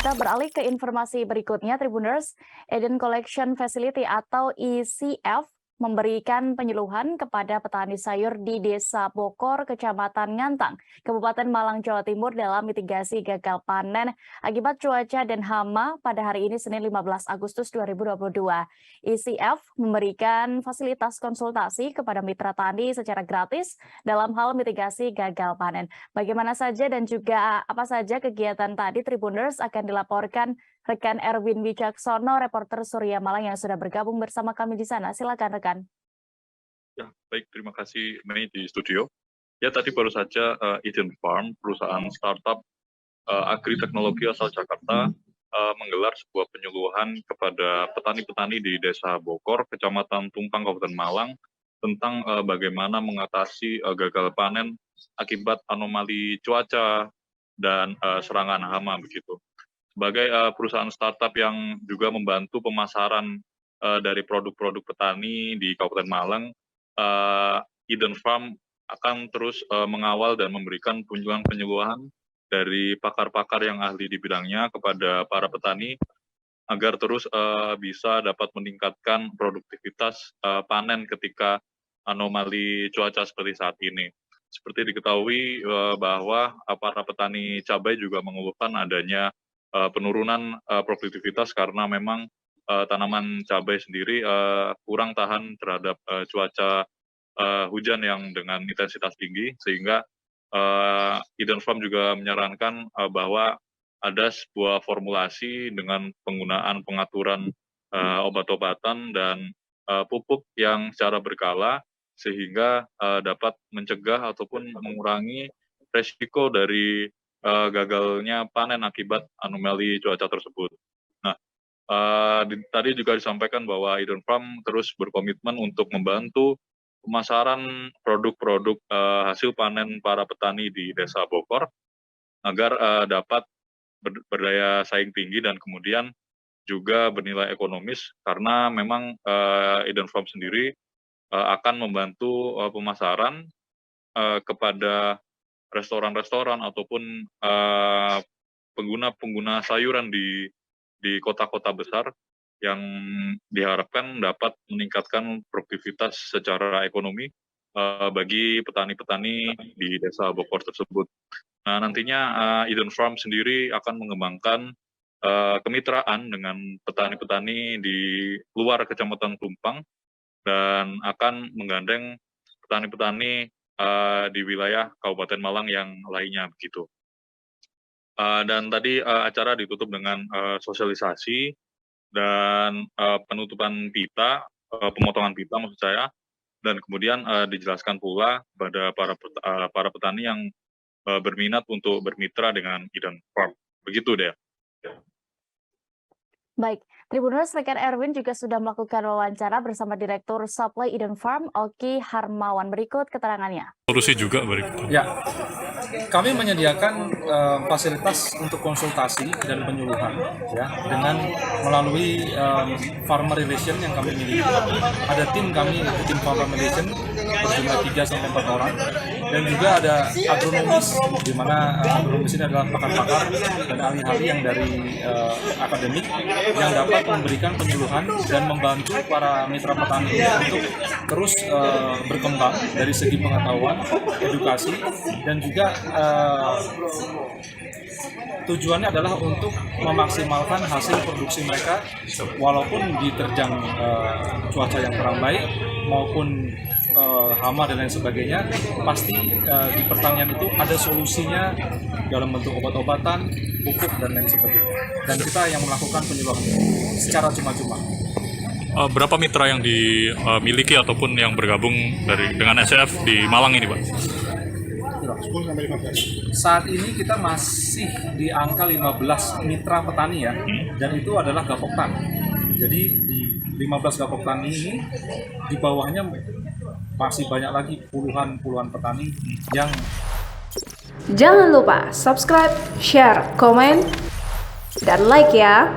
Kita beralih ke informasi berikutnya, Tribuners. Eden Collection Facility atau ECF memberikan penyuluhan kepada petani sayur di Desa Bokor, Kecamatan Ngantang, Kabupaten Malang, Jawa Timur dalam mitigasi gagal panen akibat cuaca dan hama pada hari ini Senin 15 Agustus 2022. ECF memberikan fasilitas konsultasi kepada mitra tani secara gratis dalam hal mitigasi gagal panen. Bagaimana saja dan juga apa saja kegiatan tadi, Tribuners, akan dilaporkan rekan Erwin Wicaksono, reporter Surya Malang yang sudah bergabung bersama kami di sana. Silakan rekan. Ya, baik, terima kasih Mei di studio. Ya, tadi baru saja Eden Farm, perusahaan startup agri-teknologi asal Jakarta, menggelar sebuah penyuluhan kepada petani-petani di Desa Bokor, Kecamatan Tumpang, Kabupaten Malang, tentang bagaimana mengatasi gagal panen akibat anomali cuaca dan serangan hama begitu. Sebagai perusahaan startup yang juga membantu pemasaran dari produk-produk petani di Kabupaten Malang, Eden Farm akan terus mengawal dan memberikan penyuluhan dari pakar-pakar yang ahli di bidangnya kepada para petani agar terus bisa dapat meningkatkan produktivitas panen ketika anomali cuaca seperti saat ini. Seperti diketahui bahwa para petani cabai juga mengeluhkan adanya penurunan produktivitas karena memang tanaman cabai sendiri kurang tahan terhadap cuaca hujan yang dengan intensitas tinggi, sehingga Eden Farm juga menyarankan bahwa ada sebuah formulasi dengan penggunaan pengaturan obat-obatan dan pupuk yang secara berkala sehingga dapat mencegah ataupun mengurangi resiko dari gagalnya panen akibat anomali cuaca tersebut. Nah, tadi juga disampaikan bahwa Eden Farm terus berkomitmen untuk membantu pemasaran produk-produk hasil panen para petani di Desa Bokor agar dapat berdaya saing tinggi dan kemudian juga bernilai ekonomis, karena memang Eden Farm sendiri akan membantu pemasaran kepada restoran-restoran ataupun pengguna-pengguna sayuran di kota-kota besar yang diharapkan dapat meningkatkan produktivitas secara ekonomi bagi petani-petani di Desa Bokor tersebut. Nah, nantinya Eden Farm sendiri akan mengembangkan kemitraan dengan petani-petani di luar Kecamatan Tumpang dan akan menggandeng petani-petani di wilayah Kabupaten Malang yang lainnya begitu. Dan tadi acara ditutup dengan sosialisasi dan penutupan pita, pemotongan pita maksud saya, dan kemudian dijelaskan pula kepada para petani yang berminat untuk bermitra dengan Eden Farm. Begitu deh. Baik, Tribuners, rekan Erwin juga sudah melakukan wawancara bersama Direktur Supply Eden Farm, Oki Harmawan. Berikut keterangannya. Solusi juga berikut. Ya, kami menyediakan fasilitas untuk konsultasi dan penyuluhan, ya, dengan melalui farmer relation yang kami miliki. Ada tim kami, tim farmer relation berjumlah 3-4 orang, dan juga ada agronomis, di mana agronomis ini adalah pakar-pakar dan ahli-ahli yang dari akademik yang dapat memberikan penyuluhan dan membantu para mitra petani untuk terus berkembang dari segi pengetahuan, edukasi, dan juga tujuannya adalah untuk memaksimalkan hasil produksi mereka walaupun diterjang cuaca yang kurang baik maupun hama dan lain sebagainya. Pasti di pertanian itu ada solusinya dalam bentuk obat-obatan, pupuk, dan lain sebagainya. Dan kita yang melakukan penyuluhan secara cuma-cuma. Berapa mitra yang dimiliki ataupun yang bergabung dengan ECF di Malang ini, Pak? 10-15. Saat ini kita masih di angka 15 mitra petani, ya, dan itu adalah gapok tani. Jadi di 15 gapok tani ini di bawahnya masih banyak lagi puluhan petani yang... Jangan lupa subscribe, share, komen, dan like ya.